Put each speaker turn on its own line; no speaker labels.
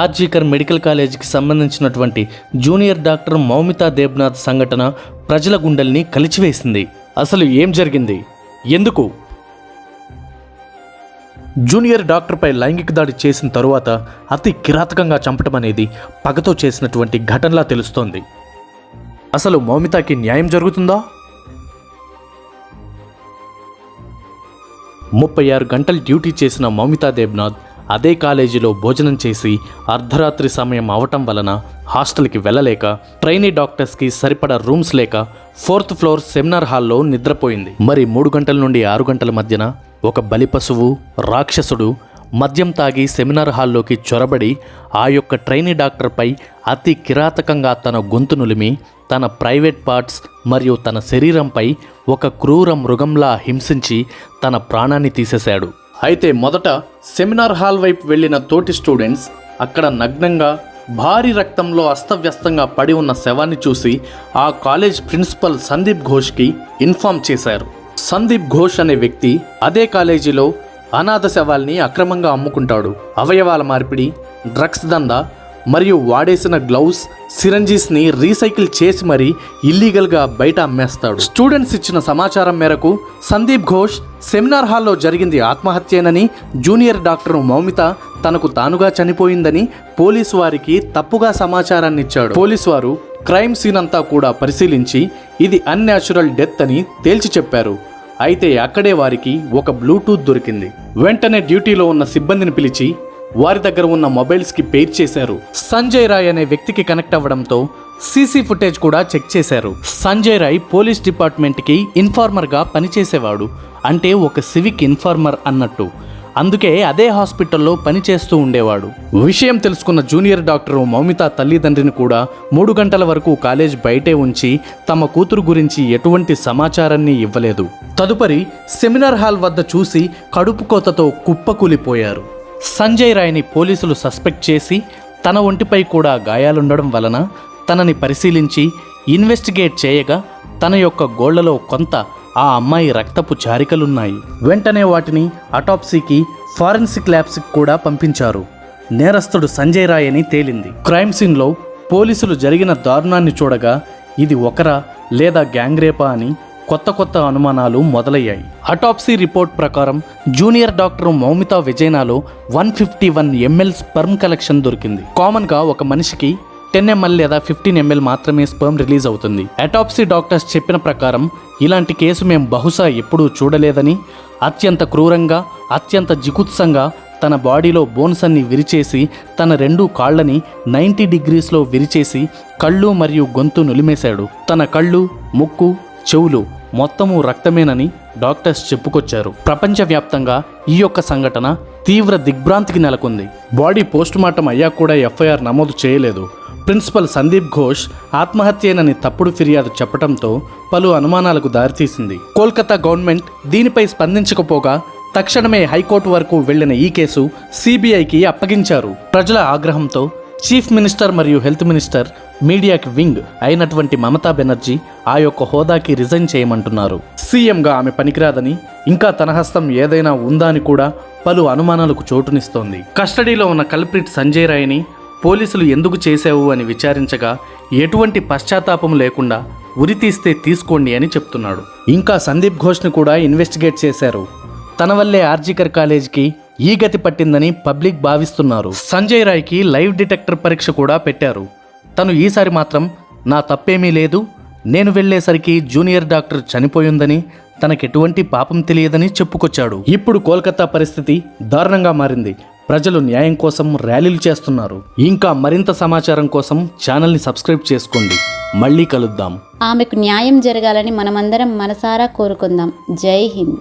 RG Kar medical కాలేజీకి సంబంధించినటువంటి junior doctor మౌమితా Debnath సంఘటన ప్రజల గుండెల్ని కలిచివేసింది. అసలు ఏం జరిగింది, ఎందుకు? జూనియర్ డాక్టర్పై లైంగిక దాడి చేసిన తరువాత అతి కిరాతకంగా చంపటం అనేది పగతో చేసినటువంటి ఘటనలా తెలుస్తోంది. అసలు మౌమితాకి న్యాయం జరుగుతుందా? 36 గంటలు డ్యూటీ చేసిన మౌమితా దేబ్నాథ్ అదే కాలేజీలో భోజనం చేసి అర్ధరాత్రి సమయం అవటం వలన హాస్టల్కి వెళ్ళలేక ట్రైనీ డాక్టర్స్కి సరిపడా రూమ్స్ లేక 4th ఫ్లోర్ సెమినార్ హాల్లో నిద్రపోయింది. మరి 3 గంటల నుండి 6 గంటల మధ్యన ఒక బలిపశువు రాక్షసుడు మద్యం తాగి సెమినార్ హాల్లోకి చొరబడి ఆ యొక్క ట్రైనీ డాక్టర్పై అతి కిరాతకంగా తన గొంతు నులిమి తన ప్రైవేట్ పార్ట్స్ మరియు తన శరీరంపై ఒక క్రూర మృగంలా హింసించి తన ప్రాణాన్ని తీసేశాడు. అయితే మొదట సెమినార్ హాల్ వైపు వెళ్ళిన తోటి స్టూడెంట్స్ అక్కడ నగ్నంగా భారీ రక్తంలో అస్తవ్యస్తంగా పడి ఉన్న శవాన్ని చూసి ఆ కాలేజ్ ప్రిన్సిపల్ సందీప్ ఘోష్కి ఇన్ఫార్మ్ చేశారు. సందీప్ ఘోష్ అనే వ్యక్తి అదే కాలేజీలో అనాథ శవాల్ని అక్రమంగా అమ్ముకుంటాడు. అవయవాల మార్పిడి, డ్రగ్స్ దందా మరియు వాడేసిన గ్లౌస్, సిరంజీస్ని రీసైకిల్ చేసి మరీ ఇల్లీగల్గా బయట అమ్మేస్తాడు. స్టూడెంట్స్ ఇచ్చిన సమాచారం మేరకు సందీప్ ఘోష్ సెమినార్ హాల్లో జరిగింది ఆత్మహత్యేనని, జూనియర్ డాక్టర్ మౌమిత తనకు తానుగా చనిపోయిందని పోలీసు వారికి తప్పుగా సమాచారాన్ని ఇచ్చాడు. పోలీసు వారు క్రైమ్ సీన్ అంతా కూడా పరిశీలించి ఇది అన్యాచురల్ డెత్ అని తేల్చి చెప్పారు. అయితే అక్కడే వారికి ఒక బ్లూటూత్ దొరికింది. వెంటనే డ్యూటీలో ఉన్న సిబ్బందిని పిలిచి వారి దగ్గర ఉన్న మొబైల్స్కి పేర్ చేశారు. సంజయ్ రాయ్ అనే వ్యక్తికి కనెక్ట్ అవ్వడంతో సీసీ ఫుటేజ్ కూడా చెక్ చేశారు. సంజయ్ రాయ్ పోలీస్ డిపార్ట్మెంట్కి ఇన్ఫార్మర్గా పనిచేసేవాడు, అంటే ఒక సివిక్ ఇన్ఫార్మర్ అన్నట్టు. అందుకే అదే హాస్పిటల్లో పనిచేస్తూ ఉండేవాడు. విషయం తెలుసుకున్న జూనియర్ డాక్టర్ మౌమిత తల్లిదండ్రిని కూడా 3 గంటల వరకు కాలేజ్ బయటే ఉంచి తమ కూతురు గురించి ఎటువంటి సమాచారాన్ని ఇవ్వలేదు. తదుపరి సెమినార్ హాల్ వద్ద చూసి కడుపు కోతతో కుప్పకూలిపోయారు. సంజయ్ రాయ్ని పోలీసులు సస్పెక్ట్ చేసి తన ఒంటిపై కూడా గాయాలుండడం వలన తనని పరిశీలించి ఇన్వెస్టిగేట్ చేయగా తన యొక్క గోళ్లలో కొంత ఆ అమ్మాయి రక్తపు చారికలున్నాయి. వెంటనే వాటిని అటాప్సీకి, ఫారెన్సిక్ ల్యాబ్స్కి కూడా పంపించారు. నేరస్తుడు సంజయ్ రాయ్ అని తేలింది. క్రైమ్ సీన్లో పోలీసులు జరిగిన దారుణాన్ని చూడగా ఇది ఒకరా లేదా గ్యాంగ్ రేపా అని కొత్త అనుమానాలు మొదలయ్యాయి. అటాప్సీ రిపోర్ట్ ప్రకారం జూనియర్ డాక్టర్ మౌమితా విజయనాలో 151 ml స్పెర్మ్ కలెక్షన్ దొరికింది. కామన్గా ఒక మనిషికి 10 ml లేదా 15 ml మాత్రమే స్పెర్మ్ రిలీజ్ అవుతుంది. అటాప్సీ డాక్టర్స్ చెప్పిన ప్రకారం ఇలాంటి కేసు మేము బహుశా ఎప్పుడూ చూడలేదని, అత్యంత క్రూరంగా అత్యంత జిగుత్సంగా తన బాడీలో బోన్స్ అన్ని విరిచేసి తన 2 కాళ్లని 90 degreesలో విరిచేసి కళ్ళు మరియు గొంతు నులిమేశాడు. తన కళ్ళు, ముక్కు, చెవులు మొత్తము రక్తమేనని డాక్టర్స్ చెప్పుకొచ్చారు. ప్రపంచవ్యాప్తంగా ఈ యొక్క సంఘటన తీవ్ర దిగ్భ్రాంతికి నెలకొంది. బాడీ పోస్టుమార్టం అయ్యా కూడా ఎఫ్ఐఆర్ నమోదు చేయలేదు. ప్రిన్సిపల్ సందీప్ ఘోష్ ఆత్మహత్యేనని తప్పుడు ఫిర్యాదు చెప్పడంతో పలు అనుమానాలకు దారితీసింది. కోల్కతా గవర్నమెంట్ దీనిపై స్పందించకపోగా తక్షణమే హైకోర్టు వరకు వెళ్లిన ఈ కేసు సిబిఐకి అప్పగించారు. ప్రజల ఆగ్రహంతో చీఫ్ మినిస్టర్ మరియు హెల్త్ మినిస్టర్ మీడియాకి వింగ్ అయినటువంటి మమతా బెనర్జీ ఆ యొక్క హోదాకి రిజైన్ చేయమంటున్నారు. సీఎంగా ఆమె పనికిరాదని, ఇంకా తన హస్తం ఏదైనా ఉందా అని కూడా పలు అనుమానాలకు చోటునిస్తోంది. కస్టడీలో ఉన్న కల్ప్రిట్ సంజయ్ రాయ్ని పోలీసులు ఎందుకు చేశావు అని విచారించగా ఎటువంటి పశ్చాత్తాపం లేకుండా ఉరి తీస్తే తీసుకోండి అని చెప్తున్నాడు. ఇంకా సందీప్ ఘోష్ని కూడా ఇన్వెస్టిగేట్ చేశారు. తన వల్లే ఆర్జీకర్ కాలేజీకి ఈ గతి పట్టిందని పబ్లిక్ భావిస్తున్నారు. సంజయ్ రాయ్కి లైవ్ డిటెక్టర్ పరీక్ష కూడా పెట్టారు. తను ఈసారి మాత్రం నా తప్పేమీ లేదు, నేను వెళ్లేసరికి జూనియర్ డాక్టర్ చనిపోయిందని, తనకెటువంటి పాపం తెలియదని చెప్పుకొచ్చాడు. ఇప్పుడు కోల్కతా పరిస్థితి దారుణంగా మారింది. ప్రజలు న్యాయం కోసం ర్యాలీలు చేస్తున్నారు. ఇంకా మరింత సమాచారం కోసం ఛానల్ని సబ్స్క్రైబ్ చేసుకోండి. మళ్ళీ కలుద్దాం.
ఆమెకు న్యాయం జరగాలని మనమందరం మనసారా కోరుకుందాం. జై హింద్.